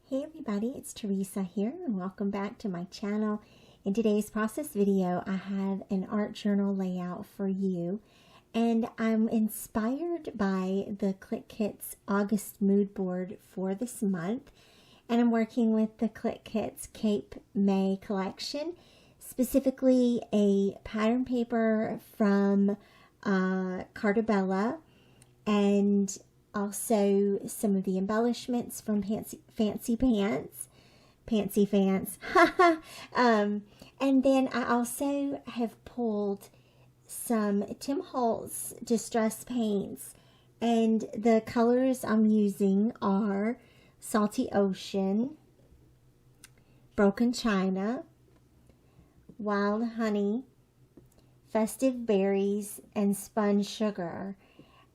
Hey everybody, it's Theresa here and welcome back to my channel. In today's process video, I have an art journal layout for you, and I'm inspired by the Clique's August mood board for this month, and I'm working with the Clique's Cape May collection, specifically a pattern paper from Cartabella, and also some of the embellishments from Fancy Pants. And then I also have pulled some Tim Holtz distress paints, and the colors I'm using are Salty Ocean, Broken China, Wild Honey, Festive Berries, and Spun Sugar.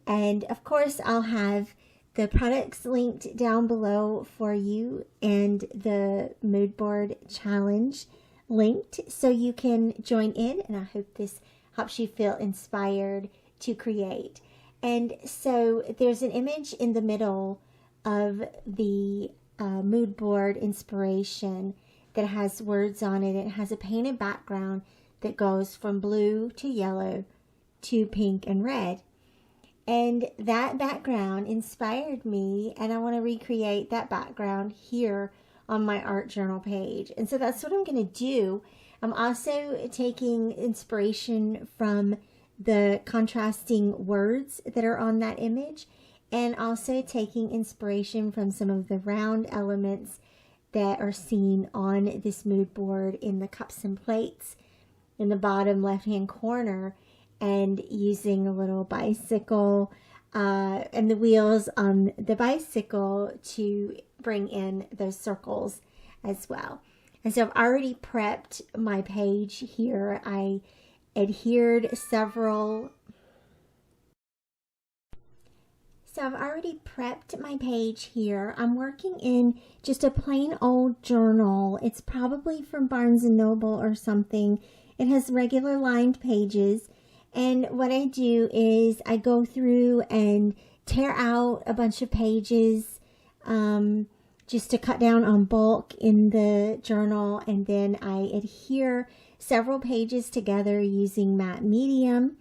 And of course, I'll have the products linked down below for you and the mood board challenge linked so you can join in. And I hope this helps you feel inspired to create. And so there's an image in the middle of the mood board inspiration that has words on it. It has a painted background that goes from blue to yellow to pink and red. And that background inspired me, and I want to recreate that background here on my art journal page. And so that's what I'm going to do. I'm also taking inspiration from the contrasting words that are on that image, and also taking inspiration from some of the round elements that are seen on this mood board in the cups and plates in the bottom left-hand corner, and using a little bicycle and the wheels on the bicycle to bring in those circles as well. And so I've already prepped my page here. I adhered several. So I've already prepped my page here. I'm working in just a plain old journal. It's probably from Barnes & Noble or something. It has regular lined pages. And what I do is I go through and tear out a bunch of pages just to cut down on bulk in the journal. And then I adhere several pages together using matte medium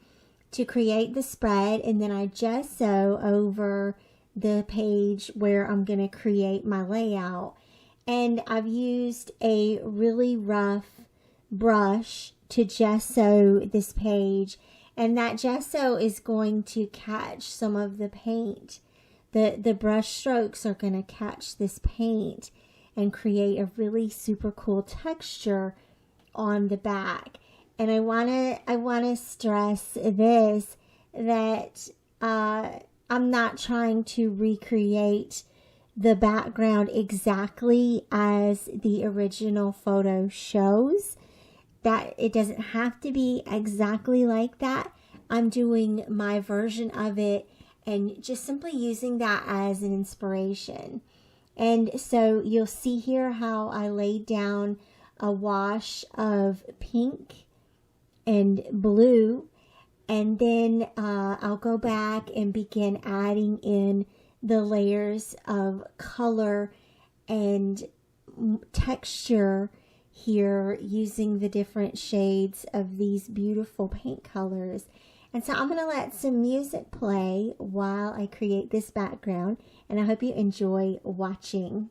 to create the spread. And then I gesso over the page where I'm going to create my layout. And I've used a really rough brush to gesso this page. And that gesso is going to catch some of the paint. The brush strokes are going to catch this paint and create a really super cool texture on the back. And I wanna stress this, that I'm not trying to recreate the background exactly as the original photo shows. That it doesn't have to be exactly like that. I'm doing my version of it and just simply using that as an inspiration. And so you'll see here how I laid down a wash of pink and blue, and then I'll go back and begin adding in the layers of color and texture here using the different shades of these beautiful paint colors. And so I'm going to let some music play while I create this background, and I hope you enjoy watching.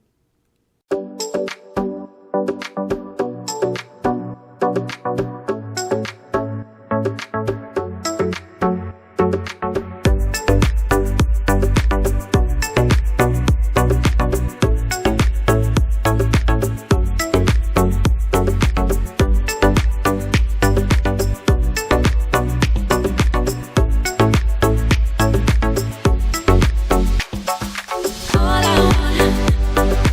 All I want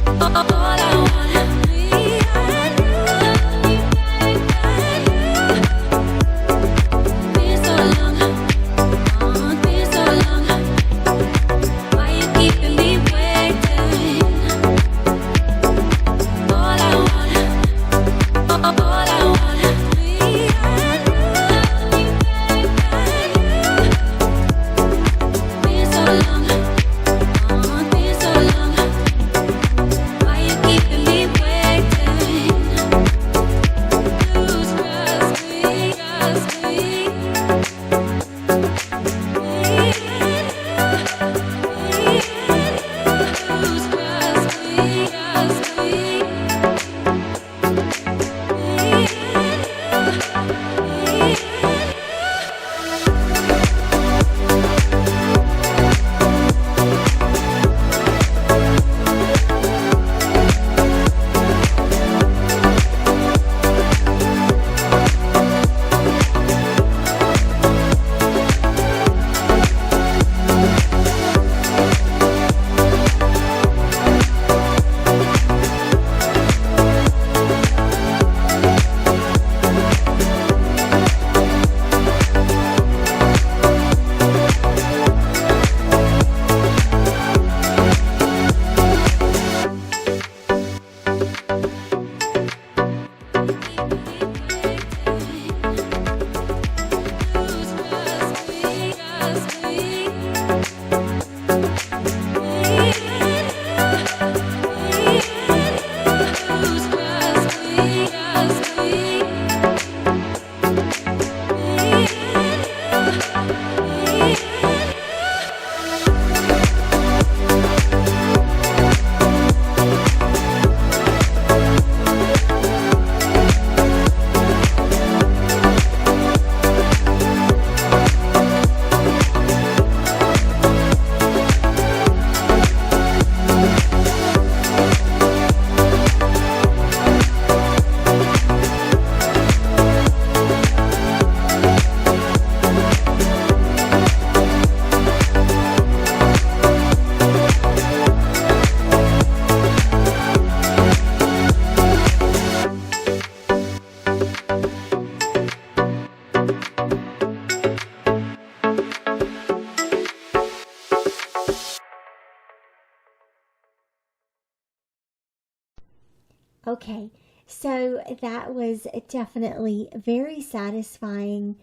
Okay, so that was definitely very satisfying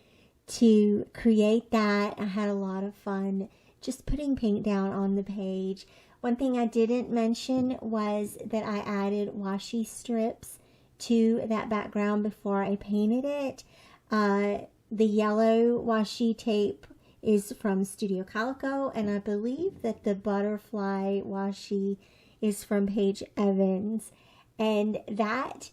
to create that. I had a lot of fun just putting paint down on the page. One thing I didn't mention was that I added washi strips to that background before I painted it. The yellow washi tape is from Studio Calico, and I believe that the butterfly washi is from Paige Evans. And that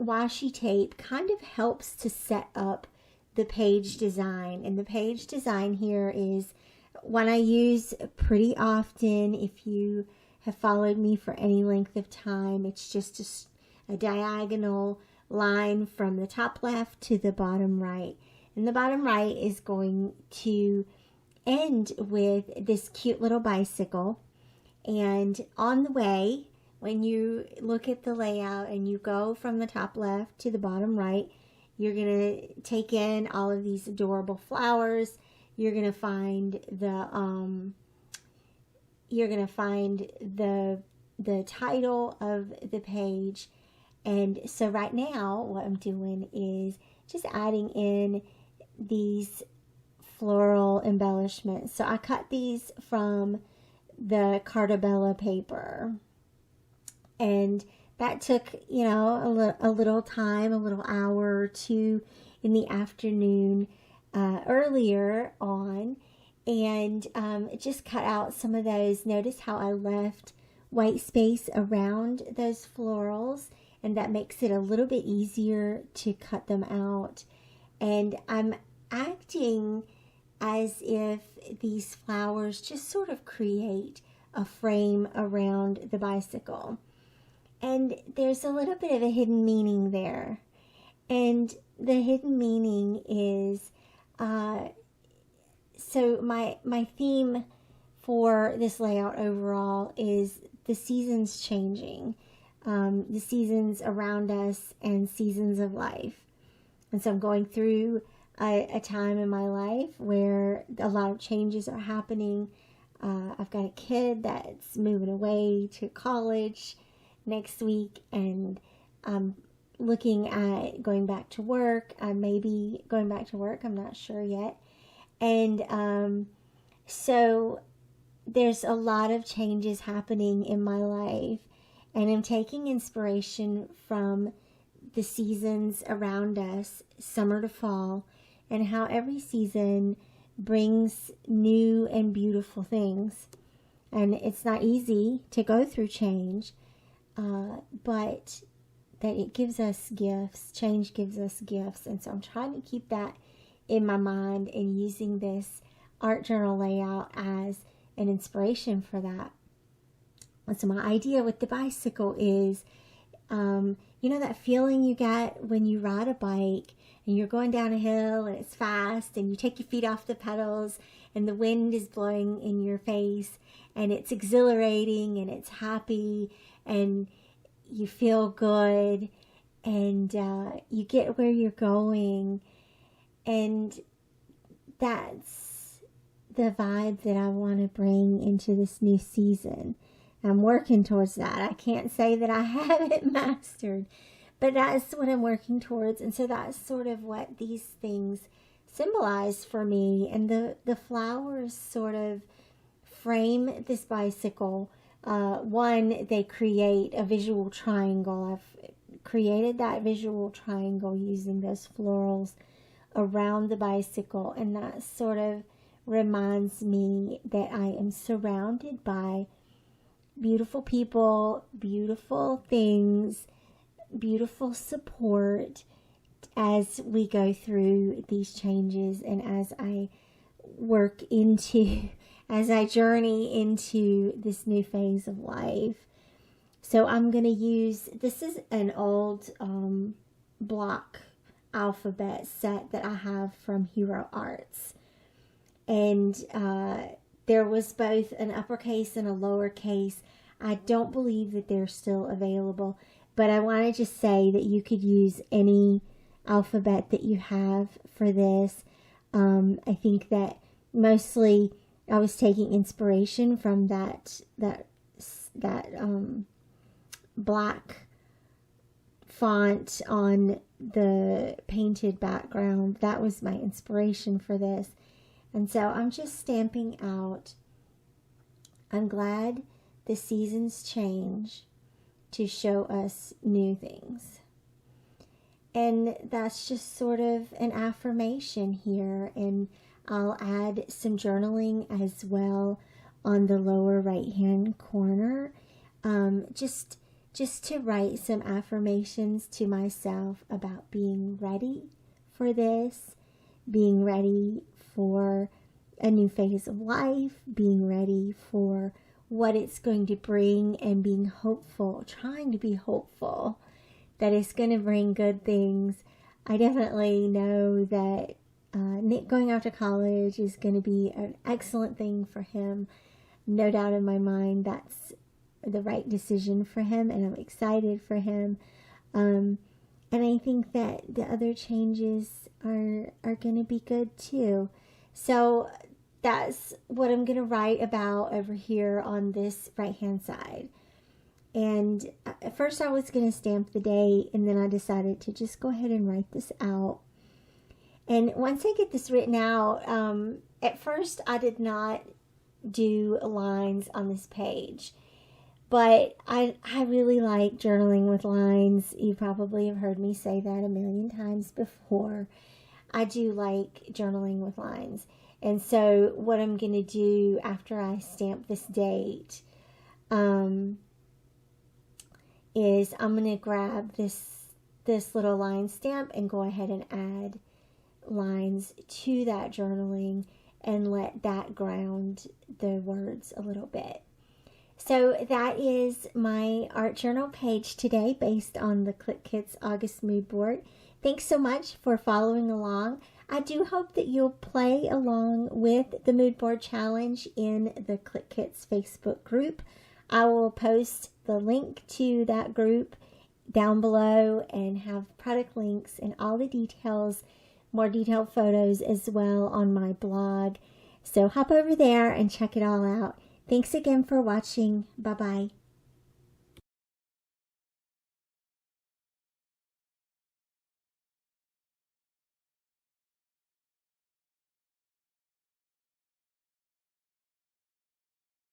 washi tape kind of helps to set up the page design. And the page design here is one I use pretty often. If you have followed me for any length of time, it's just a diagonal line from the top left to the bottom right. And the bottom right is going to end with this cute little bicycle. And on the way, when you look at the layout and you go from the top left to the bottom right, you're going to take in all of these adorable flowers. You're going to find the title of the page. And so right now what I'm doing is just adding in these floral embellishments. So I cut these from the Cartabella paper, and that took, you know, a little time, a little hour or two in the afternoon earlier on, and just cut out some of those. Notice how I left white space around those florals, and that makes it a little bit easier to cut them out. And I'm acting as if these flowers just sort of create a frame around the bicycle. And there's a little bit of a hidden meaning there. And the hidden meaning is, so my theme for this layout overall is the seasons changing, the seasons around us and seasons of life. And so I'm going through a time in my life where a lot of changes are happening. I've got a kid that's moving away to college next week, and I'm looking at going back to work. I may be going back to work. I'm not sure yet. And so there's a lot of changes happening in my life, and I'm taking inspiration from the seasons around us, summer to fall, and how every season brings new and beautiful things. And it's not easy to go through change, but that it gives us gifts. Change gives us gifts. And so I'm trying to keep that in my mind and using this art journal layout as an inspiration for that. And so my idea with the bicycle is, you know that feeling you get when you ride a bike and you're going down a hill and it's fast and you take your feet off the pedals and the wind is blowing in your face and it's exhilarating and it's happy and you feel good and you get where you're going, and that's the vibe that I want to bring into this new season. I'm working towards that. I can't say that I have it mastered, but that's what I'm working towards. And so that's sort of what these things symbolize for me. And the flowers sort of frame this bicycle. One, they create a visual triangle. I've created that visual triangle using those florals around the bicycle. And that sort of reminds me that I am surrounded by beautiful people, beautiful things, beautiful support as we go through these changes and as I journey into this new phase of life. So I'm going to use, this is an old block alphabet set that I have from Hero Arts. And there was both an uppercase and a lowercase. I don't believe that they're still available, but I want to just say that you could use any alphabet that you have for this. I think that mostly I was taking inspiration from that black font on the painted background. That was my inspiration for this. And so I'm just stamping out, I'm glad the seasons change to show us new things. And that's just sort of an affirmation here. And I'll add some journaling as well on the lower right hand corner. Just to write some affirmations to myself about being ready for this, being ready for a new phase of life, being ready for what it's going to bring, and being hopeful, trying to be hopeful that it's going to bring good things. I definitely know that Nick going off to college is going to be an excellent thing for him. No doubt in my mind that's the right decision for him, and I'm excited for him. And I think that the other changes are going to be good too. So that's what I'm going to write about over here on this right hand side. And at first I was going to stamp the date, and then I decided to just go ahead and write this out. And once I get this written out, at first I did not do lines on this page. But I really like journaling with lines. You probably have heard me say that a million times before. I do like journaling with lines. And so what I'm going to do after I stamp this date is I'm going to grab this little line stamp and go ahead and add lines to that journaling and let that ground the words a little bit. So that is my art journal page today based on the Clique Kits August mood board. Thanks so much for following along. I do hope that you'll play along with the mood board challenge in the Clique Kits Facebook group. I will post the link to that group down below and have product links and all the details, more detailed photos as well on my blog. So hop over there and check it all out. Thanks again for watching. Bye-bye.